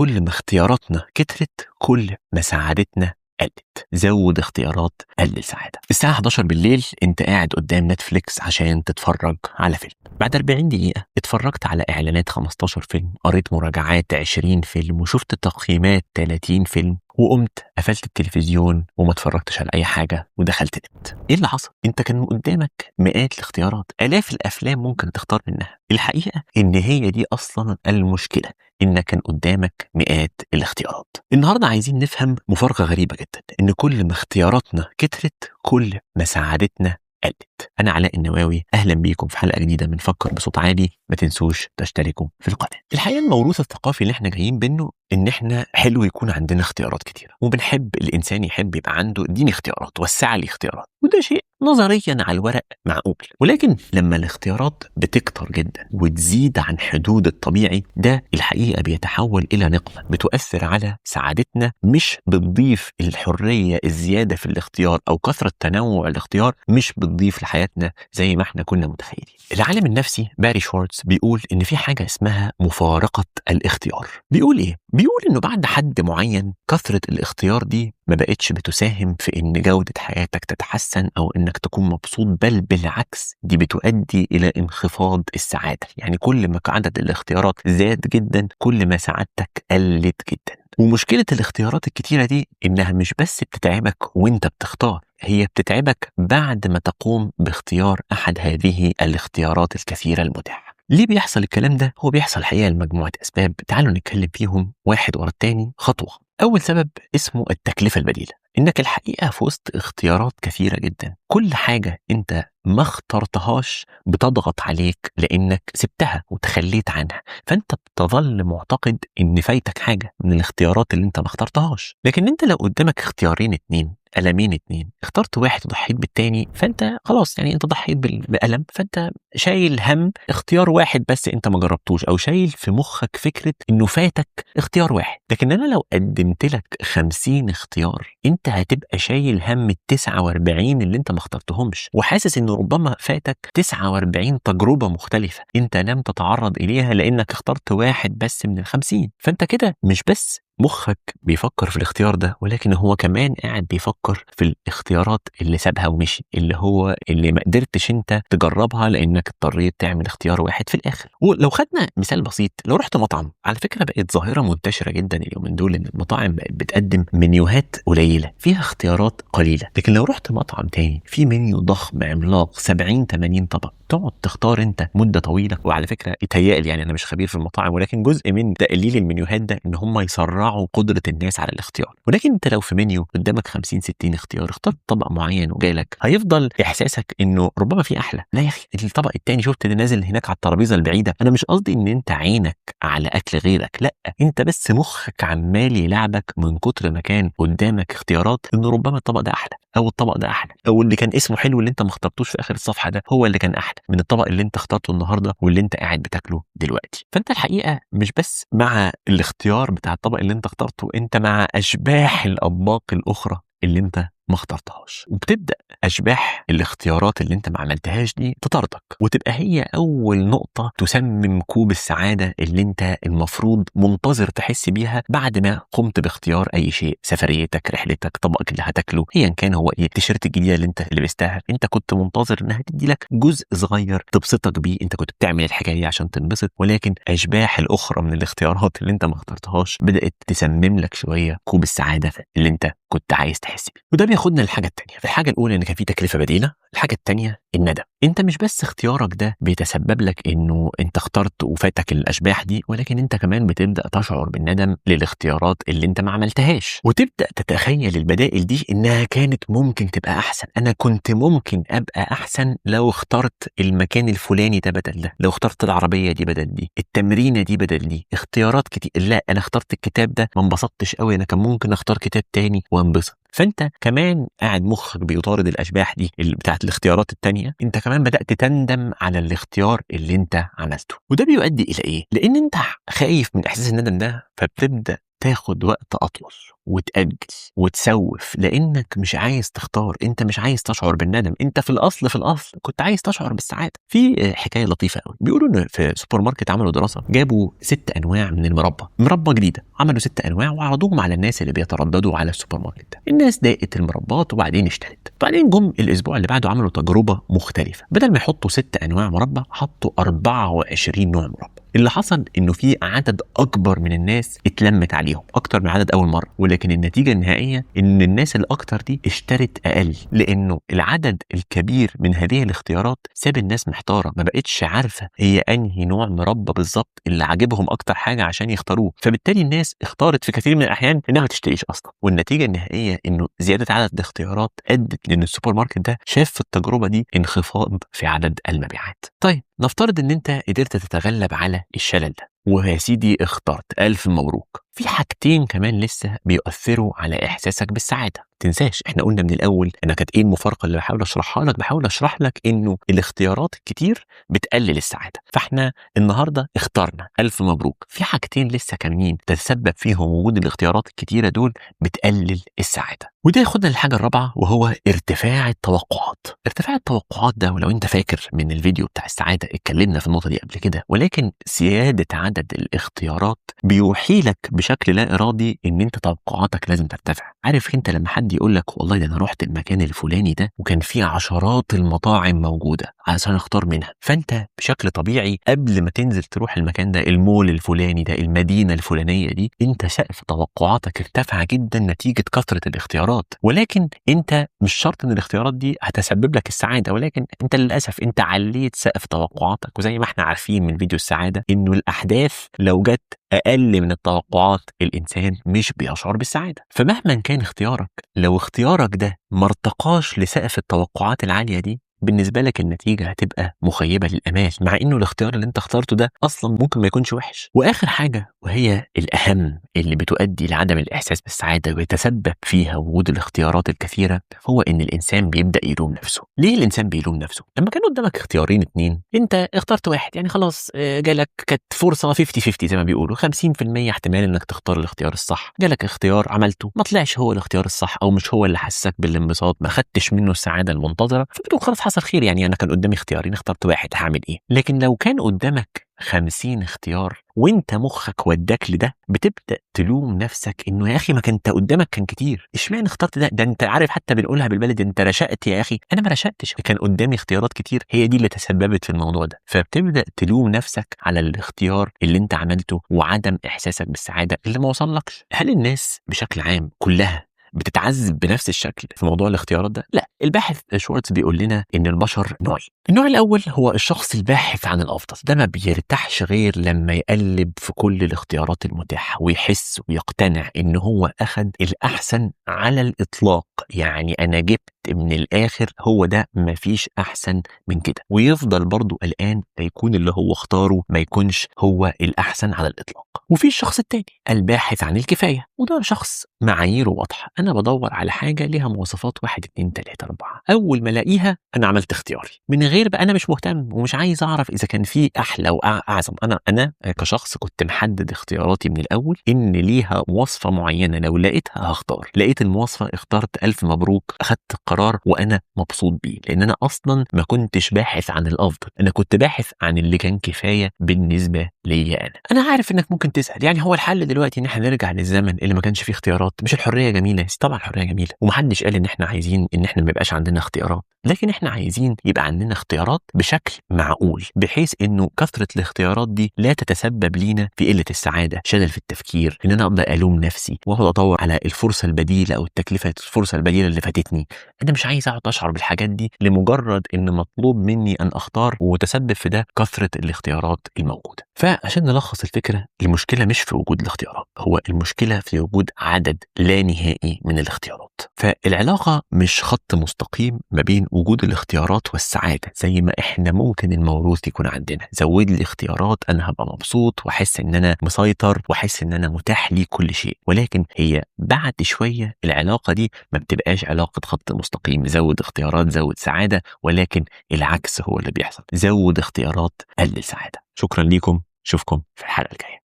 كل ما اختياراتنا كترت كل ما سعادتنا قلت. زود اختيارات قلل سعادة. الساعة 11 بالليل انت قاعد قدام نتفليكس عشان تتفرج على فيلم. بعد 40 دقيقة اتفرجت على اعلانات 15 فيلم، قريت مراجعات 20 فيلم، وشفت تقييمات 30 فيلم، وقمت قفلت التلفزيون وما اتفرجتش على اي حاجة ودخلت نمت. ايه اللي حصل؟ انت كان قدامك مئات الاختيارات، الاف الافلام ممكن تختار منها. الحقيقة ان هي دي اصلا المشكلة، ان كان قدامك مئات الاختيارات. النهاردة عايزين نفهم مفارقة غريبة جدا، ان كل ما اختياراتنا كترت كل ما سعادتنا قلت. انا علاء النواوي، اهلا بيكم في حلقة جديدة من فكر بصوت عالي. ما تنسوش تشتركوا في القناة. الحقيقة الموروث الثقافي اللي احنا جايين منه ان احنا حلو يكون عندنا اختيارات كتيرة، وبنحب الانسان يحب يبقى عنده اديني اختيارات، وسع لي اختيارات، وده شيء نظريا على الورق معقول. ولكن لما الاختيارات بتكتر جدا وتزيد عن حدود الطبيعي، ده الحقيقة بيتحول الى نقمة بتؤثر على سعادتنا، مش بتضيف الحرية الزيادة في الاختيار او كثرة تنوع الاختيار، مش بتضيف لحياتنا زي ما احنا كنا متخيلين. العالم النفسي باري شوارتز بيقول ان في حاجة اسمها مفارقة الاختيار. بيقول ايه؟ بيقول انه بعد حد معين كثرة الاختيار دي ما بقتش بتساهم في ان جودة حياتك تتحسن او انك تكون مبسوط، بل بالعكس دي بتؤدي الى انخفاض السعادة. يعني كل ما عدد الاختيارات زاد جدا كل ما سعادتك قلت جدا. ومشكلة الاختيارات الكتيرة دي انها مش بس بتتعبك وانت بتختار، هي بتتعبك بعد ما تقوم باختيار احد هذه الاختيارات الكثيرة المتاحة. ليه بيحصل الكلام ده؟ هو بيحصل الحقيقة لمجموعة أسباب، تعالوا نتكلم فيهم واحد ورا التاني خطوة. أول سبب اسمه التكلفة البديلة، إنك الحقيقة في وسط اختيارات كثيرة جدا كل حاجة أنت ما اخترتهاش بتضغط عليك لأنك سبتها وتخليت عنها، فأنت بتظل معتقد إن فايتك حاجة من الاختيارات اللي أنت ما اخترتهاش. لكن أنت لو قدامك اختيارين اتنين، ألمين اتنين، اخترت واحد وضحيت بالتاني، فأنت خلاص يعني أنت ضحيت بألم، فأنت شايل هم اختيار واحد بس أنت ما جربتوش، أو شايل في مخك فكرة إنه فاتك اختيار واحد. لكن أنا لو قدمت لك 50 اختيار، أنت هتبقى شايل هم ال 49 اللي أنت ما اخترتهمش، وحاسس إنه ربما فاتك 49 تجربة مختلفة أنت لم تتعرض إليها لأنك اخترت واحد بس من ال50. فأنت كده مش بس مخك بيفكر في الاختيار ده، ولكن هو كمان قاعد بيفكر في الاختيارات اللي سابها ومشي، اللي ما قدرتش انت تجربها لانك اضطريت تعمل اختيار واحد في الاخر. ولو خدنا مثال بسيط، لو رحت مطعم، على فكرة بقت ظاهرة منتشرة جدا اليومين دول ان المطاعم بقت بتقدم منيوهات قليلة فيها اختيارات قليلة، لكن لو رحت مطعم تاني في منيو ضخم عملاق 70-80 طبق، تقعد تختار انت مدة طويلة. وعلى فكرة يتهيألي، يعني انا مش خبير في المطاعم، ولكن جزء من تقليل المنيوهات ده ان هم يسرعوا قدرة الناس على الاختيار. ولكن انت لو في منيو قدامك 50-60 اختيار، اخترت طبق معين وجالك، هيفضل احساسك انه ربما في احلى. لا يا اخي، الطبق التاني شفت ده نازل هناك على الترابيزة البعيدة. انا مش قصدي ان انت عينك على اكل غيرك، لا، انت بس مخك عمال يلعبك من كتر ما كان قدامك اختيارات، انه ربما الطبق ده احلى، او الطبق ده احلى، او اللي كان اسمه حلو اللي انت ما اخترتوش في اخر الصفحة ده هو اللي كان احلى من الطبق اللي انت اخترته النهارده واللي انت قاعد بتاكله دلوقتي. فانت الحقيقة مش بس مع الاختيار بتاع الطبق اللي انت اخترته، انت مع اشباح الاطباق الاخرى اللي انت ما اخترتهاش. وبتبدا اشباح الاختيارات اللي انت ما عملتهاش دي تطاردك، وتبقى هي اول نقطه تسمم كوب السعاده اللي انت المفروض منتظر تحس بيها بعد ما قمت باختيار اي شيء. سفريتك، رحلتك، طبقك اللي هتاكله، ايا كان هو ايه، التيشيرت الجديده اللي انت لبستها، انت كنت منتظر انها تدي لك جزء صغير تبسطك بيه، انت كنت بتعمل الحكايه دي عشان تنبسط. ولكن اشباح الاخرى من الاختيارات اللي انت ما اخترتهاش بدات تسمم لك شويه كوب السعاده اللي انت كنت عايز تحس بيه. وده بياخدنا للحاجه الثانيه. في الحاجه الاولى ان كان في تكلفه بديله، الحاجه الثانيه الندم. انت مش بس اختيارك ده بيتسبب لك انه انت اخترت وفاتك الاشباح دي، ولكن انت كمان بتبدا تشعر بالندم للاختيارات اللي انت ما عملتهاش، وتبدا تتخيل البدائل دي انها كانت ممكن تبقى احسن. انا كنت ممكن ابقى احسن لو اخترت المكان الفلاني ده بدل ده، لو اخترت العربيه دي بدل دي، التمرينه دي بدل دي، اختيارات كتير. لا، انا اخترت الكتاب ده ما انبسطتش قوي، انا كان ممكن اختار كتاب تاني وانبسط. فانت كمان قاعد مخك بيطارد الاشباح دي اللي بتاعت الاختيارات التانية، انت كمان بدأت تندم على الاختيار اللي انت عملته. وده بيؤدي الى ايه؟ لان انت خايف من احساس الندم ده، فبتبدأ تاخد وقت أطول وتأجل وتسوف لأنك مش عايز تختار، أنت مش عايز تشعر بالندم، أنت في الأصل كنت عايز تشعر بالسعادة. في حكاية لطيفة قوي، بيقولوا إن في سوبر ماركت عملوا دراسة، جابوا 6 أنواع من مربى جديدة، عملوا 6 أنواع وعرضوهم على الناس اللي بيترددوا على السوبر ماركت ده. الناس ضاقت المربات وبعدين اشترت. بعدين جم الأسبوع اللي بعده عملوا تجربة مختلفة، بدل ما يحطوا 6 أنواع مربى حطوا 24 نوع مربى. اللي حصل انه في عدد اكبر من الناس اتلمت عليهم، اكتر من عدد اول مره، ولكن النتيجه النهائيه ان الناس الاكتر دي اشترت اقل، لانه العدد الكبير من هذه الاختيارات ساب الناس محتاره، ما بقتش عارفه هي انهي نوع مربى بالظبط اللي عاجبهم اكتر حاجه عشان يختاروه. فبالتالي الناس اختارت في كثير من الاحيان انها ما تشتريش اصلا، والنتيجه النهائيه انه زياده عدد الاختيارات ادت لان السوبر ماركت ده شاف في التجربه دي انخفاض في عدد المبيعات. طيب نفترض ان انت قدرت تتغلب على الشلل ده ويا سيدي اخترت، الف مبروك. في حاجتين كمان لسه بيؤثروا على احساسك بالسعاده. تنساش احنا قلنا من الاول انا كانت ايه المفارقه اللي بحاول اشرحها لك؟ بحاول اشرح لك انه الاختيارات الكتير بتقلل السعاده، فاحنا النهارده اخترنا، الف مبروك. في حاجتين لسه كاملين تتسبب فيهم وجود الاختيارات الكتيره دول بتقلل السعاده، وده ياخدنا للحاجه الرابعه وهو ارتفاع التوقعات. ارتفاع التوقعات ده، ولو انت فاكر من الفيديو بتاع السعاده اتكلمنا في النقطه دي قبل كده، ولكن زياده عدد الاختيارات بيوحي لك بشكل لا ارادي ان انت توقعاتك لازم ترتفع. عارف انت لما حد يقول لك والله ده انا رحت المكان الفلاني ده وكان فيه عشرات المطاعم موجوده عشان اختار منها، فانت بشكل طبيعي قبل ما تنزل تروح المكان ده، المول الفلاني ده، المدينه الفلانيه دي، انت سقف توقعاتك ارتفع جدا نتيجه كثره الاختيارات. ولكن انت مش شرط ان الاختيارات دي هتسبب لك السعاده، ولكن انت للاسف انت عليت سقف توقعاتك. وزي ما احنا عارفين من فيديو السعاده انه الاحداث لو جت اقل من التوقعات الانسان مش بيشعر بالسعاده. فمهما كان اختيارك، لو اختيارك ده ما ارتقاش لسقف التوقعات العاليه دي، بالنسبه لك النتيجه هتبقى مخيبه للامال، مع انه الاختيار اللي انت اخترته ده اصلا ممكن ما يكونش وحش. واخر حاجه وهي الاهم اللي بتؤدي لعدم الاحساس بالسعاده ويتسبب فيها وجود الاختيارات الكثيره، هو ان الانسان بيبدا يلوم نفسه. ليه الانسان بيلوم نفسه؟ لما كان قدامك اختيارين اتنين، انت اخترت واحد، يعني خلاص جالك، كانت فرصه 50-50 زي ما بيقولوا، 50% احتمال انك تختار الاختيار الصح. جالك اختيار عملته ما طلعش هو الاختيار الصح، او مش هو اللي حسسك بالانبساط، ما خدتش منه السعاده المنتظره، فبتقول خلاص حصل خير، يعني انا كان قدامي اختيارين اخترت واحد، هعمل ايه؟ لكن لو كان قدامك 50 اختيار وانت مخك وداك لده، بتبدا تلوم نفسك انه يا اخي ما كنت قدامك كان كتير، اشمعنى اخترت ده انت عارف حتى بنقولها بالبلد، انت رشقت يا اخي. انا ما رشقتش، كان قدامي اختيارات كتير هي دي اللي تسببت في الموضوع ده. فبتبدا تلوم نفسك على الاختيار اللي انت عملته وعدم احساسك بالسعاده اللي ما وصلكش. هل الناس بشكل عام كلها بتتعذب بنفس الشكل في موضوع الاختيارات ده؟ لا، الباحث شوارتز بيقول لنا ان البشر نوعين. النوع الاول هو الشخص الباحث عن الافضل، ده ما بيرتاحش غير لما يقلب في كل الاختيارات المتاحه ويحس ويقتنع ان هو اخد الاحسن على الاطلاق، يعني انا جبت من الاخر، هو ده، مفيش احسن من كده، ويفضل برضو قلقان ليكون اللي هو اختاره ما يكونش هو الاحسن على الاطلاق. وفي الشخص التاني الباحث عن الكفايه، وده شخص معاييره واضحه، انا بدور على حاجه ليها مواصفات 1 2 3 4، اول ما الاقيها انا عملت اختياري، من غير بقى انا مش مهتم ومش عايز اعرف اذا كان في احلى واعظم. انا كشخص كنت محدد اختياراتي من الاول ان ليها مواصفه معينه، لو لقيتها هختار، لقيت المواصفه اخترت، الف مبروك، اخدت القرار وانا مبسوط بيه، لان انا اصلا ما كنتش باحث عن الافضل، انا كنت باحث عن اللي كان كفايه بالنسبه ليا. انا عارف انك ممكن تسال يعني هو الحل دلوقتي ان احنا نرجع للزمن اللي ما كانش فيه اختيارات؟ مش الحريه جميله؟ طبعا الحريه جميله، ومحدش قال ان احنا عايزين ان احنا ما يبقاش عندنا اختيارات، لكن احنا عايزين يبقى عندنا اختيارات بشكل معقول، بحيث انه كثره الاختيارات دي لا تتسبب لينا في قله السعاده، شلل في التفكير، ان انا ابدا الوم نفسي واقعد ادور على الفرصه البديله او التكلفه الفرصه البديله اللي فاتتني. انا مش عايز اقعد اشعر بالحاجات دي لمجرد ان مطلوب مني ان اختار، وتسبب في ده كثره الاختيارات الموجوده. فعشان نلخص الفكره، المشكله مش في وجود الاختيارات، هو المشكله في وجود عدد لا نهائي من الاختيارات. فالعلاقه مش خط مستقيم ما بين وجود الاختيارات والسعاده، زي ما احنا ممكن الموروث يكون عندنا، زود لي اختيارات انا هبقى مبسوط واحس ان انا مسيطر واحس ان انا متاح لي كل شيء، ولكن هي بعد شويه العلاقه دي ما بتبقاش علاقه خط مستقيم، زود اختيارات زود سعاده، ولكن العكس هو اللي بيحصل، زود اختيارات قلل سعاده. شكرا ليكم، اشوفكم في الحلقه الجايه.